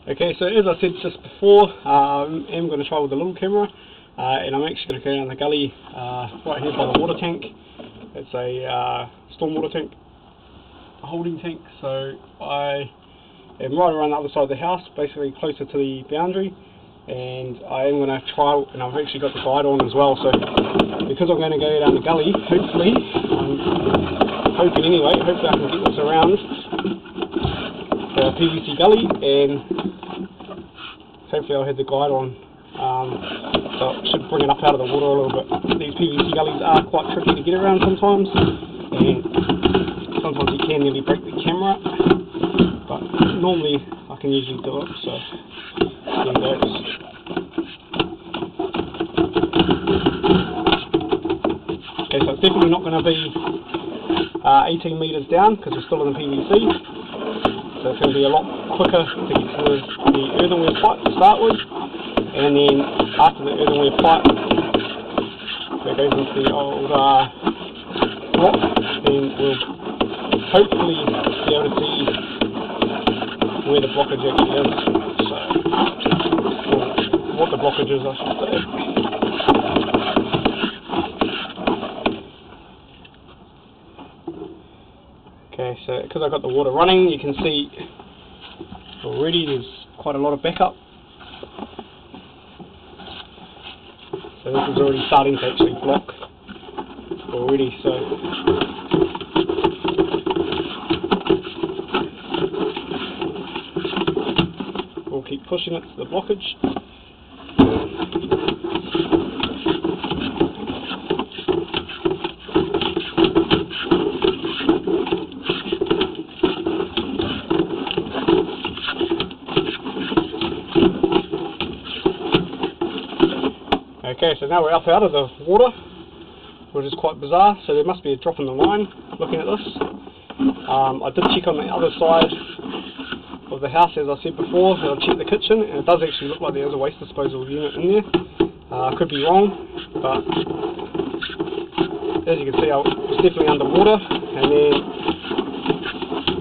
Okay, so as I said just before, I'm going to try with the little camera, and I'm actually going to go down the gully right here by the water tank. It's a stormwater tank, a holding tank, so I am right around the other side of the house, basically closer to the boundary, and I am going to try, and I've actually got the guide on as well, so because I'm going to go down the gully, hopefully, I'm hoping anyway, hopefully I can get this around the PVC gully, and hopefully I'll have the guide on, so it should bring it up out of the water a little bit. These PVC gullies are quite tricky to get around sometimes, and sometimes you can nearly break the camera, but normally I can usually do it, so there goes. Okay, so it's definitely not going to be 18 metres down, because we're still in the PVC. So it's going to be a lot quicker to get to the earthenware pipe to start with, and then after the earthenware pipe, so it goes into the old block, then we'll hopefully be able to see where the blockage actually is, so, or what the blockage is, I should say. Okay, so because I've got the water running, you can see already there's quite a lot of backup. So this is already starting to actually block already, so we'll keep pushing it to the blockage. Okay, so now we're up out of the water, which is quite bizarre, so there must be a drop in the line looking at this. I did check on the other side of the house, as I said before, and I checked the kitchen, and it does actually look like there is a waste disposal unit in there. I could be wrong, but as you can see, it's definitely underwater, and then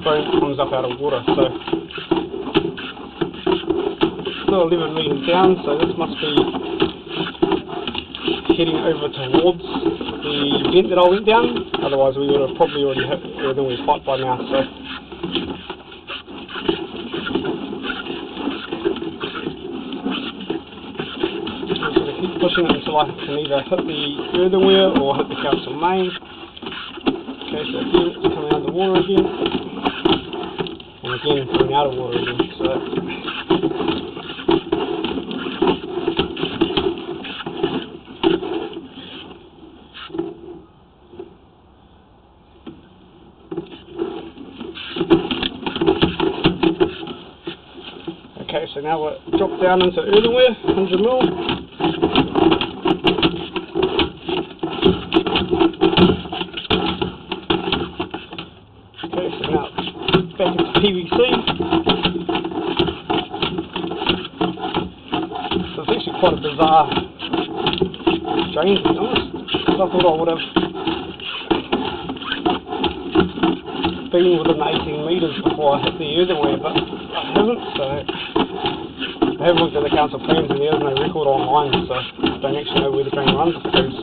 foam comes up out of water, so still 11 metres down, so this must be heading over towards the vent that I went down, otherwise we would have probably already hit the earthenware pipe by now, so I'm going to keep pushing it until I can either hit the earthenware or hit the council main. Okay, so again it's coming out of the water again, and again coming out of water again, so okay, so now we're dropped down into earthenware, 100 mil. Okay, so now back into PVC. So it's actually quite a bizarre drain, to be honest. I thought I would have been within 18 metres before I hit the earthenware, but I haven't, so I haven't looked at the council plans and there is no record online, so I don't actually know where the drain runs, if it goes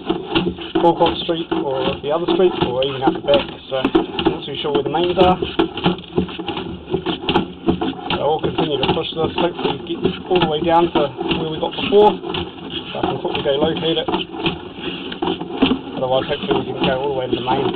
Boulcott Street or the other street or even out the back, so I'm not too sure where the mains are. So I'll continue to push this, hopefully get all the way down to where we got before, so I can quickly go locate it, otherwise hopefully we can go all the way to the main.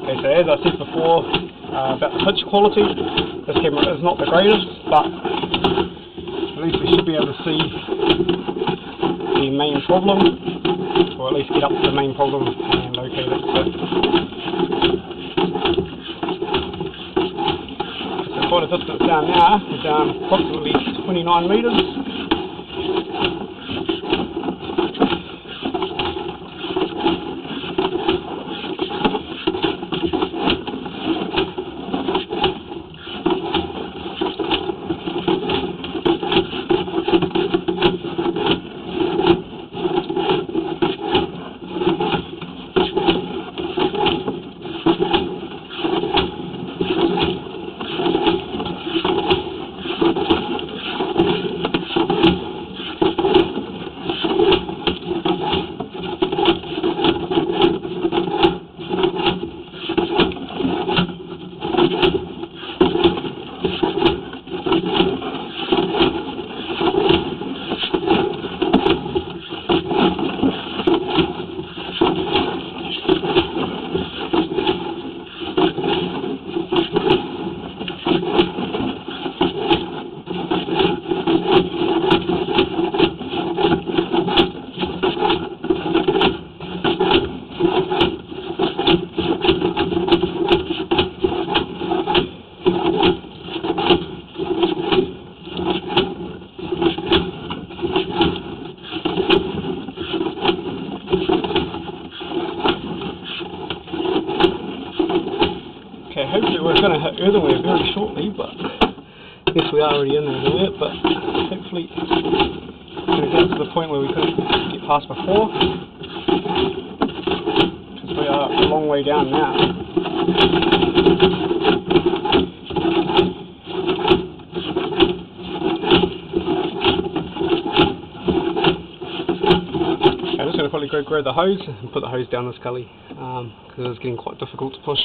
Okay, so as I said before about the picture quality, this camera is not the greatest, but at least we should be able to see the main problem, or at least get up to the main problem and locate it. So quite the distance down now is down approximately 29 metres. Okay, hopefully we're going to hit earthenware very shortly, but I guess we are already in the earthenware, but hopefully we're going to get to the point where we couldn't get past before, because we are a long way down now. Okay, I'm just going to probably go grab the hose and put the hose down this gully, because it's getting quite difficult to push.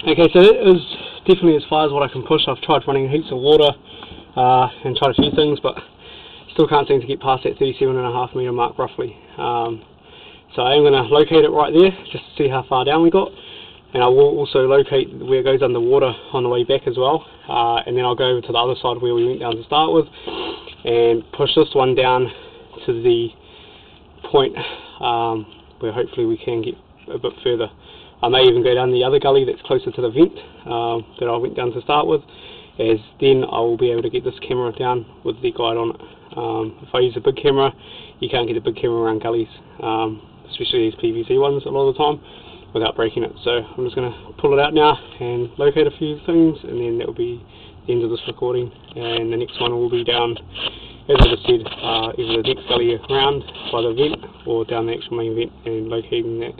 Okay, so it is definitely as far as what I can push. I've tried running heaps of water and tried a few things, but still can't seem to get past that 37.5 metre mark roughly. So I am going to locate it right there just to see how far down we got, and I will also locate where it goes underwater on the way back as well, and then I'll go over to the other side where we went down to start with and push this one down to the point where hopefully we can get a bit further. I may even go down the other gully that's closer to the vent that I went down to start with, as then I will be able to get this camera down with the guide on it. If I use a big camera, you can't get a big camera around gullies, especially these PVC ones a lot of the time, without breaking it. So I'm just going to pull it out now and locate a few things, and then that will be the end of this recording, and the next one will be down, as I just said, either the next gully around by the vent or down the actual main vent and locating that.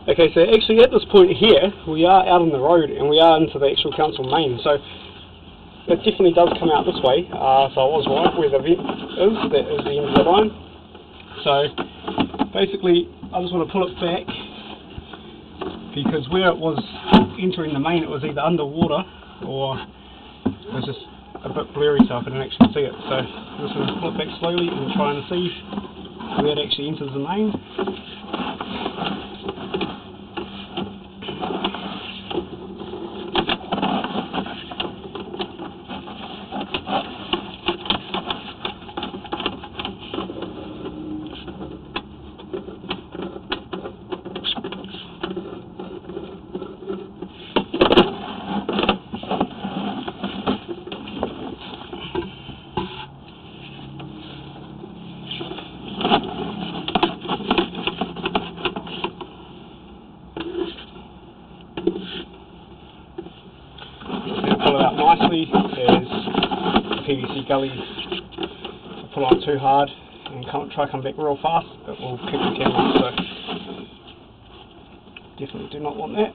Okay, so actually at this point here, we are out on the road and we are into the actual council main, so it definitely does come out this way, so I was right where the vent is, that is the end of the line. So basically I just want to pull it back, because where it was entering the main it was either underwater or it was just a bit blurry, so I couldn't actually see it. So I'm just going to pull it back slowly and try and see where it actually enters the main. PVC gully, if I pull on too hard and try to come back real fast, it will kick the camera, so definitely do not want that.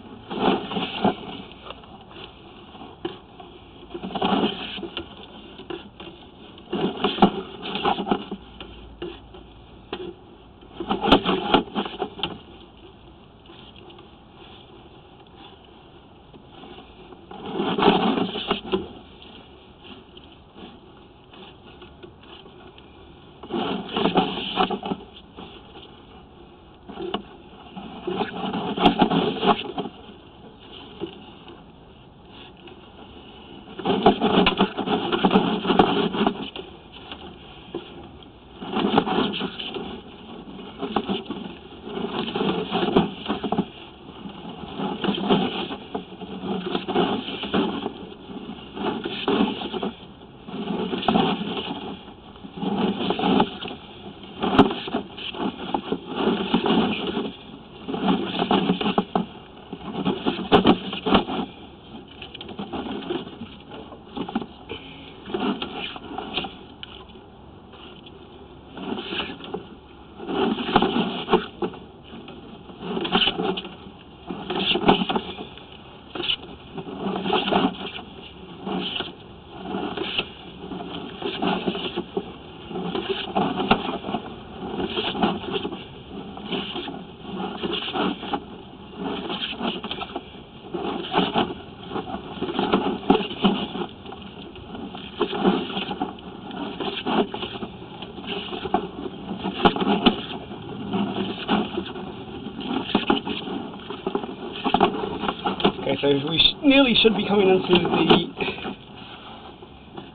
So we nearly should be coming into the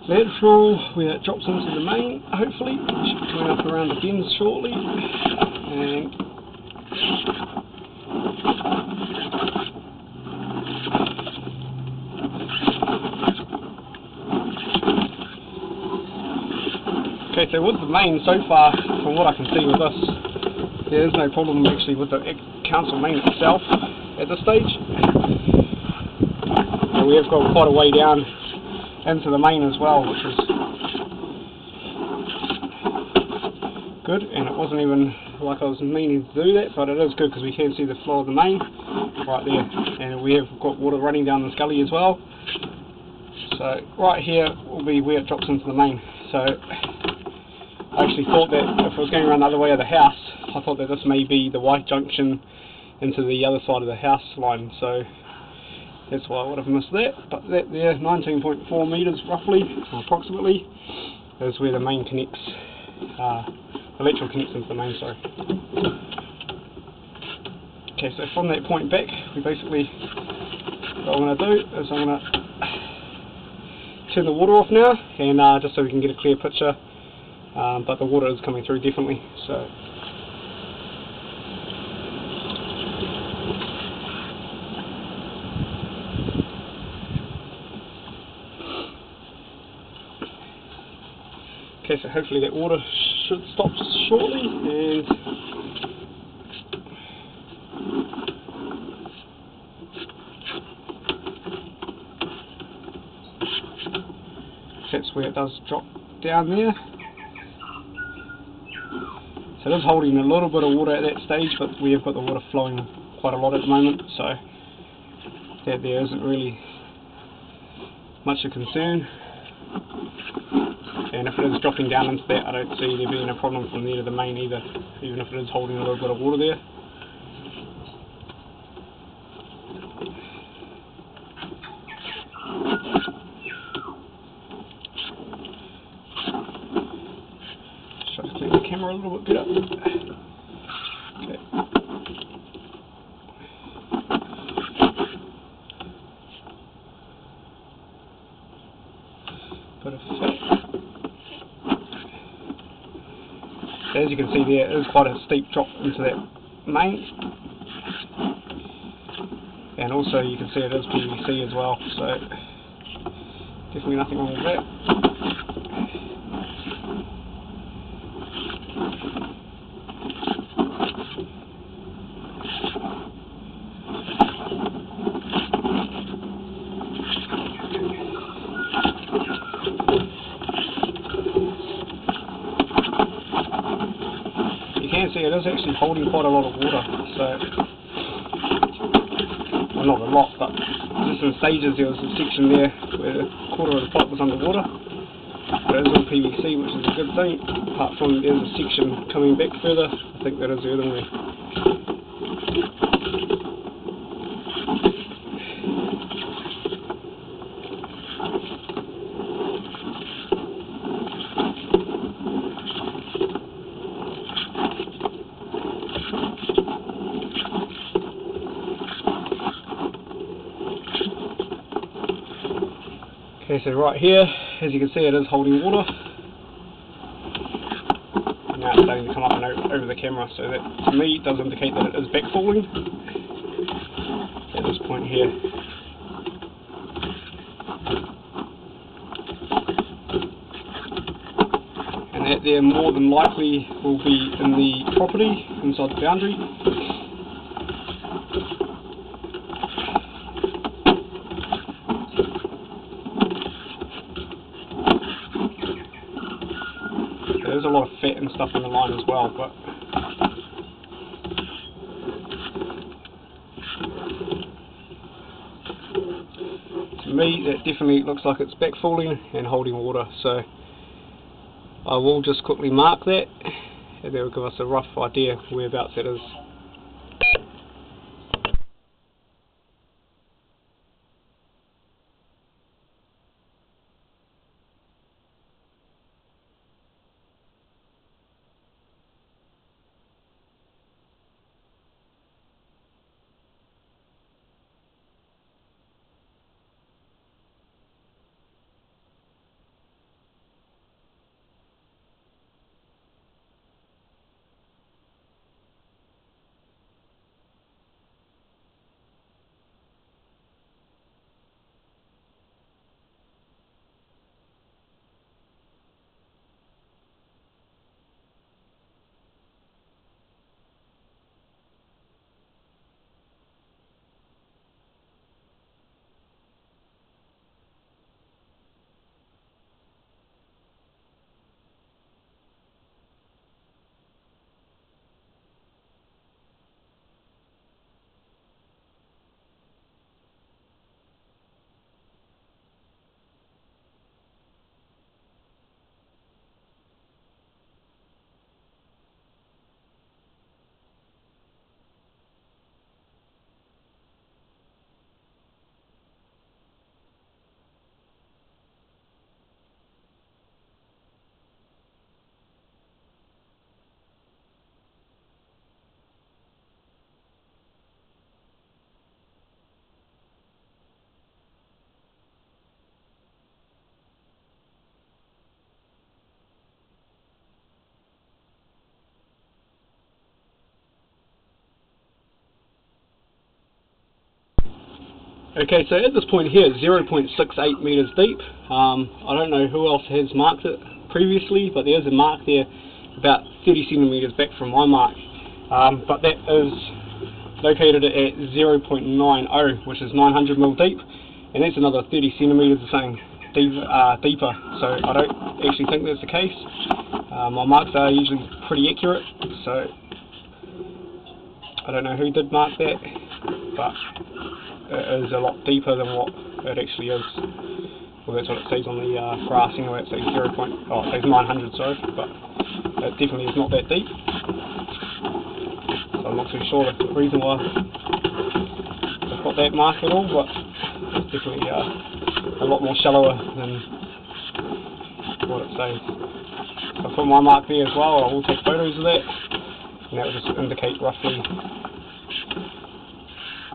lateral where it drops into the main, hopefully. We should be coming up around the bends shortly. And okay, so with the main, so far, from what I can see with this, there is no problem actually with the council main itself at this stage. We have got quite a way down into the main as well, which is good, and it wasn't even like I was meaning to do that, but it is good because we can see the flow of the main right there, and we have got water running down this gully as well. So right here will be where it drops into the main. So I actually thought that if I was going around the other way of the house, I thought that this may be the white junction into the other side of the house line, so that's why I would have missed that. But that there, 19.4 metres roughly, approximately, is where the main connects, electrical connects into the main, sorry. Okay, so from that point back, we basically, what I'm going to do is I'm going to turn the water off now, and just so we can get a clear picture, but the water is coming through definitely, so. Okay, so hopefully that water should stop shortly, and that's where it does drop down there. So it is holding a little bit of water at that stage, but we have got the water flowing quite a lot at the moment, so that there isn't really much of concern. And if it is dropping down into that, I don't see there being a problem from there to the main either, even if it is holding a little bit of water there. Just try to clean the camera a little bit better. Okay. Bit of fat. As you can see there, it is quite a steep drop into that main, and also you can see it is PVC as well, so definitely nothing wrong with that. see, it is actually holding quite a lot of water, so, well, not a lot, but just in stages. There was a section there where a quarter of the pipe was underwater. So it is all PVC, which is a good thing, apart from there's a section coming back further. I think that is earthenware. Okay, so right here, as you can see, it is holding water. And now it's starting to come up and over the camera, so that to me does indicate that it is backfalling at this point here. And that there more than likely will be in the property, inside the boundary. There's a lot of fat and stuff in the line as well, but to me that definitely looks like it's backfalling and holding water, so I will just quickly mark that, and that will give us a rough idea whereabouts it is. Okay, so at this point here, it's 0.68 metres deep. I don't know who else has marked it previously, but there is a mark there about 30 centimetres back from my mark. But that is located at 0.90, which is 900 mil deep, and that's another 30 centimetres or something deeper. So I don't actually think that's the case. My marks are usually pretty accurate, so I don't know who did mark that, but it is a lot deeper than what it actually is. Well, that's what it says on the graphs anyway. It says 0. Oh, it says 900, sorry, but it definitely is not that deep. So I'm not too sure the reason why I've got that mark at all, but it's definitely a lot more shallower than what it says. So I put my mark there as well. I will take photos of that, and that will just indicate roughly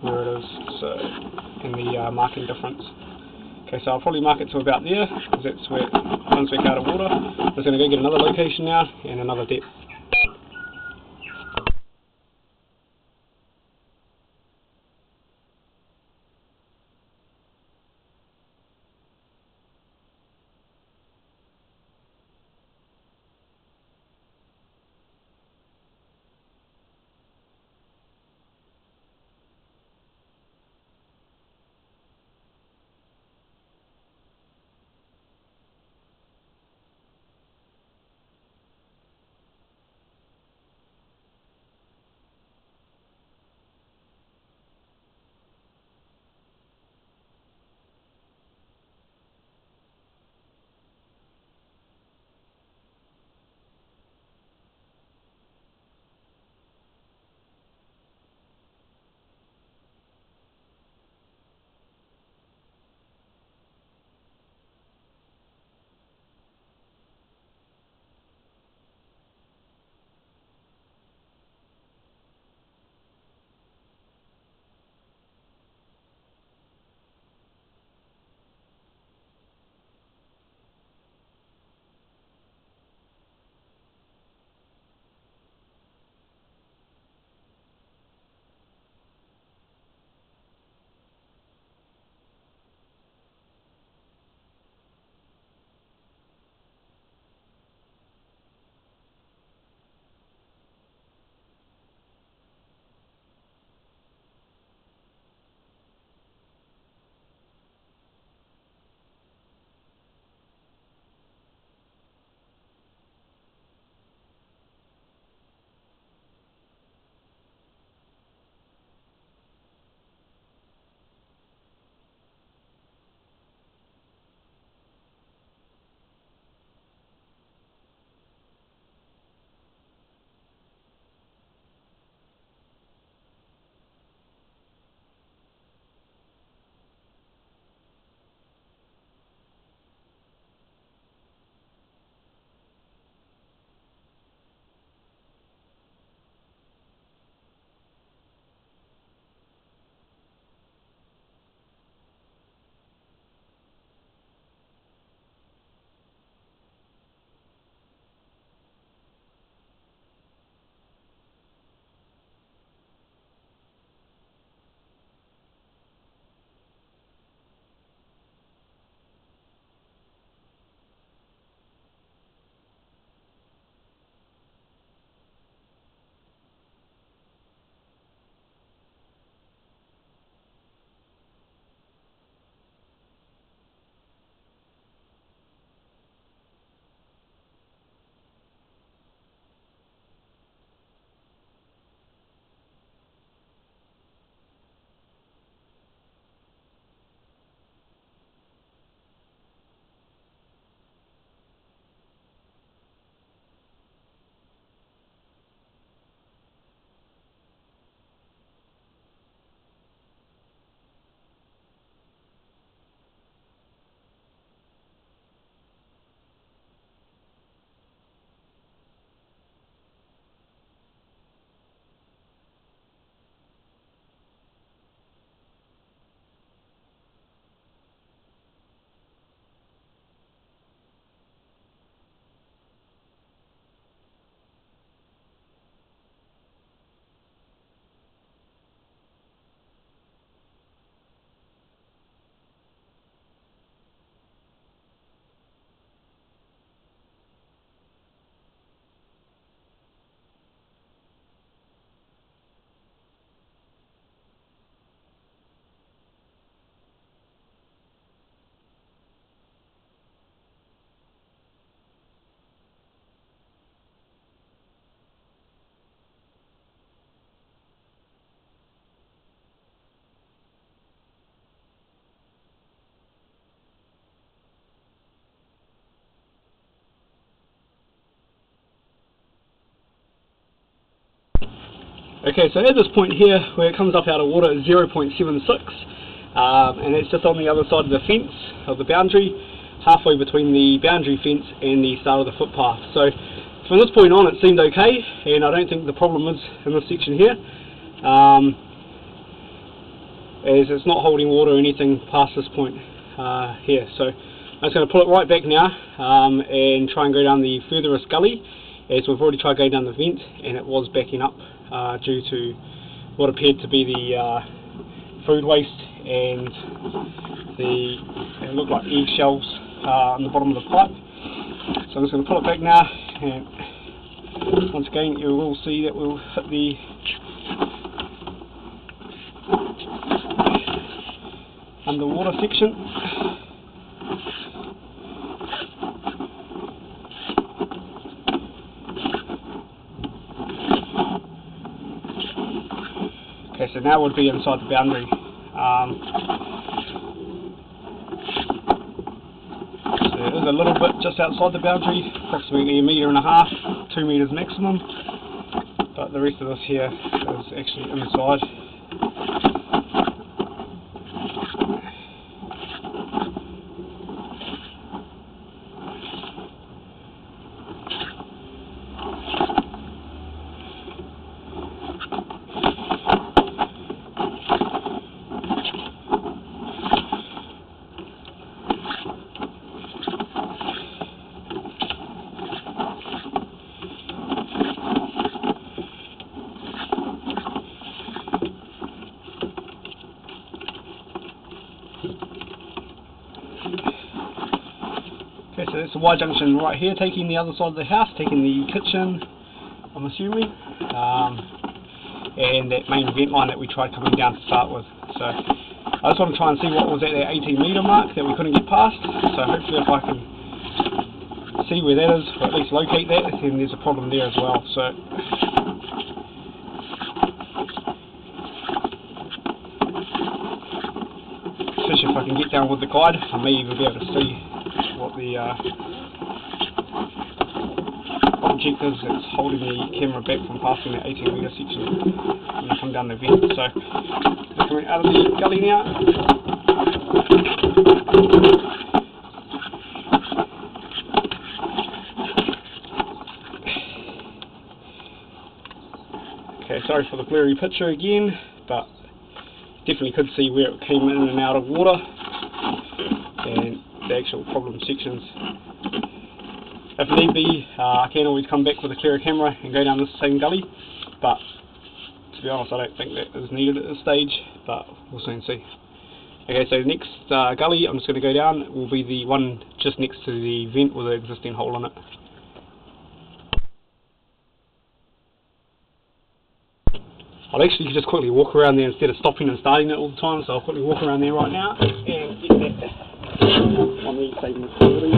where it is, so in the marking difference. Okay, so I'll probably mark it to about there, because that's where once we're out of water. I'm just going to go get another location now and another depth. Okay, so at this point here, where it comes up out of water, is 0.76, and it's just on the other side of the fence, of the boundary, halfway between the boundary fence and the start of the footpath. So from this point on it seemed okay, and I don't think the problem is in this section here, as it's not holding water or anything past this point here. So I'm just going to pull it right back now and try and go down the furthest gully, as we've already tried going down the vent and it was backing up due to what appeared to be the food waste and it looked like eggshells on the bottom of the pipe. So I'm just going to pull it back now, and once again you will see that we'll hit the underwater section. Okay, so now we'll be inside the boundary. So it is a little bit just outside the boundary, approximately 1.5 meters, 2 meters maximum, but the rest of this here is actually inside. Okay, so that's the Y junction right here, taking the other side of the house, taking the kitchen, I'm assuming, and that main vent line that we tried coming down to start with. So I just want to try and see what was at that 18 metre mark that we couldn't get past, so hopefully if I can see where that is, or at least locate that, then there's a problem there as well. So especially if I can get down with the guide, I may even be able to see what the object is that's holding the camera back from passing that 18 metre section when I come down the vent. So coming out of the gully now. Okay, sorry for the blurry picture again, but definitely could see where it came in and out of water and the actual problem sections. If need be, I can always come back with a clearer camera and go down this same gully, but to be honest I don't think that is needed at this stage, but we'll soon see. Okay, so the next gully I'm just going to go down will be the one just next to the vent with the existing hole in it. I'll actually just quickly walk around there instead of stopping and starting it all the time, so I'll quickly walk around there right now and get that on the saving the quality.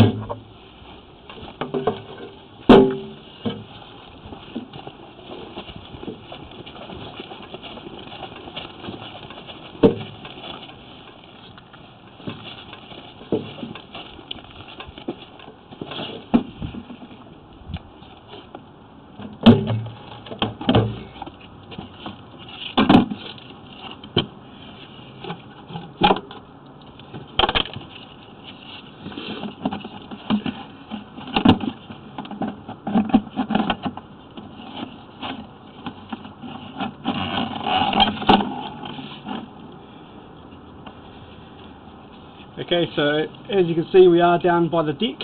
Okay, so as you can see we are down by the deck.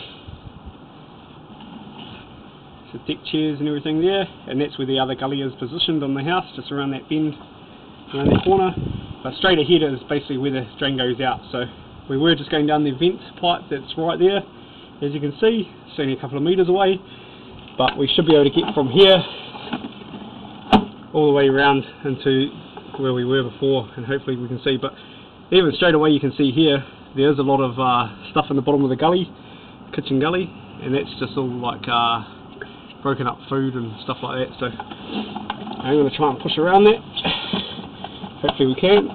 So deck chairs and everything there, and that's where the other gully is positioned on the house, just around that bend, around that corner. But straight ahead is basically where the drain goes out. So we were just going down the vent pipe that's right there, as you can see. It's only a couple of metres away, but we should be able to get from here all the way around into where we were before, and hopefully we can see. But even straight away you can see here there's a lot of stuff in the bottom of the gully, kitchen gully, and that's just all like broken up food and stuff like that. So I'm going to try and push around that. Hopefully we can.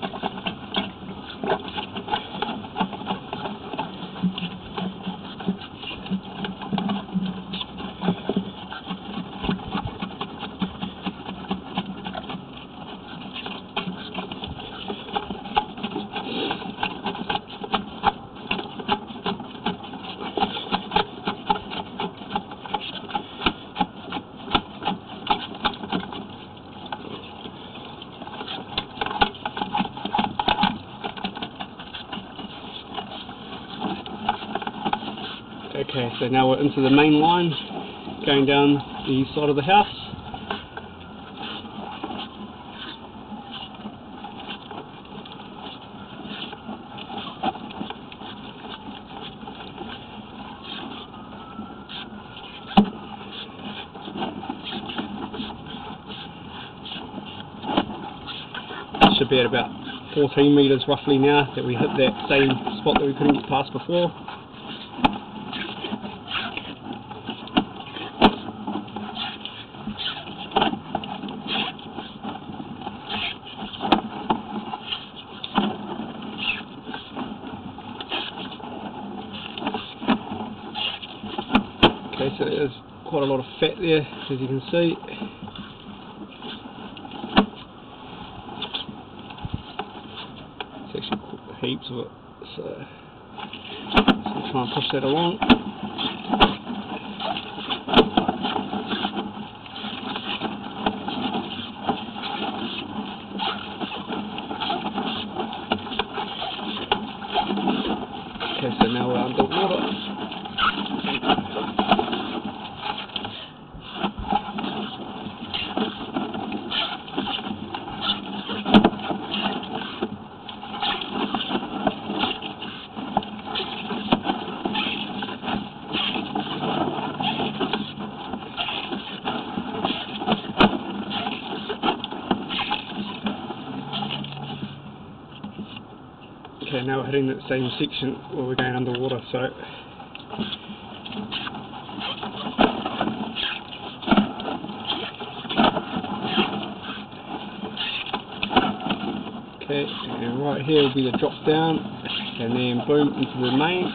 Okay, so now we're into the main line, going down the side of the house. Should be at about 14 metres roughly now that we hit that same spot that we couldn't get past before. Okay, so there's quite a lot of fat there, as you can see. It's actually heaps of it, so let's try and push that along. Okay, so now we're underwater. Okay, now we're hitting that same section where we're going underwater, so okay, and right here will be the drop down, and then boom, into the main,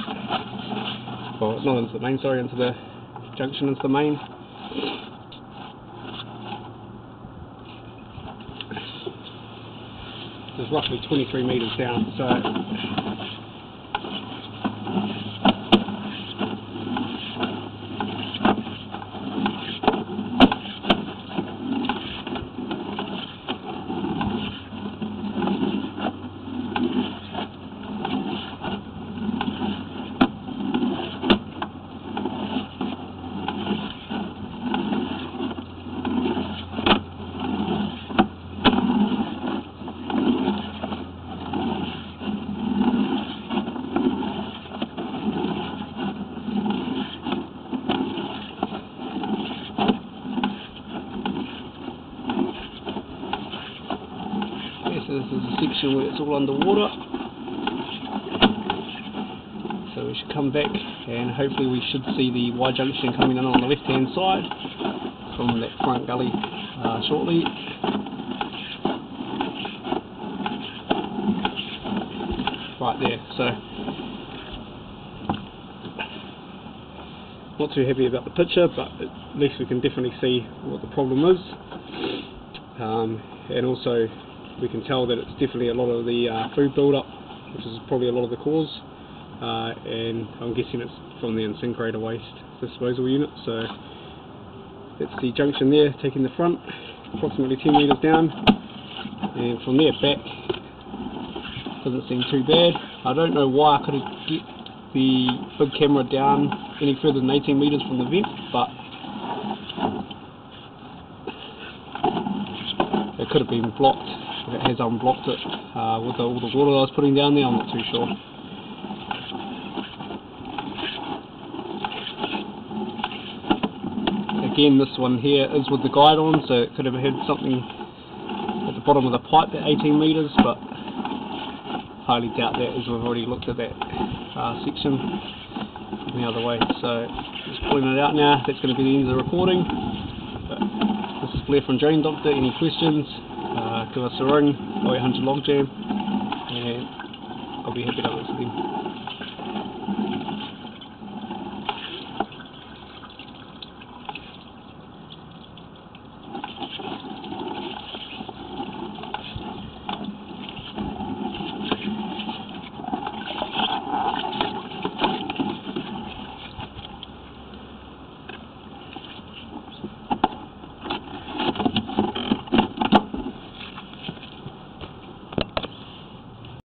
well not into the main, sorry, into the junction, into the main. There's roughly 23 metres down, so this is a section where it's all underwater, so we should come back and hopefully we should see the Y junction coming in on the left hand side from that front gully shortly. Right there, so not too happy about the picture, but at least we can definitely see what the problem is, and also we can tell that it's definitely a lot of the food build-up, which is probably a lot of the cause, and I'm guessing it's from the incinerator waste disposal unit. So that's the junction there, taking the front, approximately 10 metres down, and from there back doesn't seem too bad. I don't know why I couldn't get the big camera down any further than 18 metres from the vent, but it could have been blocked. It has unblocked it with all the water I was putting down there, I'm not too sure. Again, this one here is with the guide on, so it could have had something at the bottom of the pipe at 18 metres, but highly doubt that, as we've already looked at that section the other way. So just pulling it out now. That's going to be the end of the recording. But this is Blair from Drain Doctor. Any questions? Give us a ring, 0800 Logjam, and I'll be happy to answer them.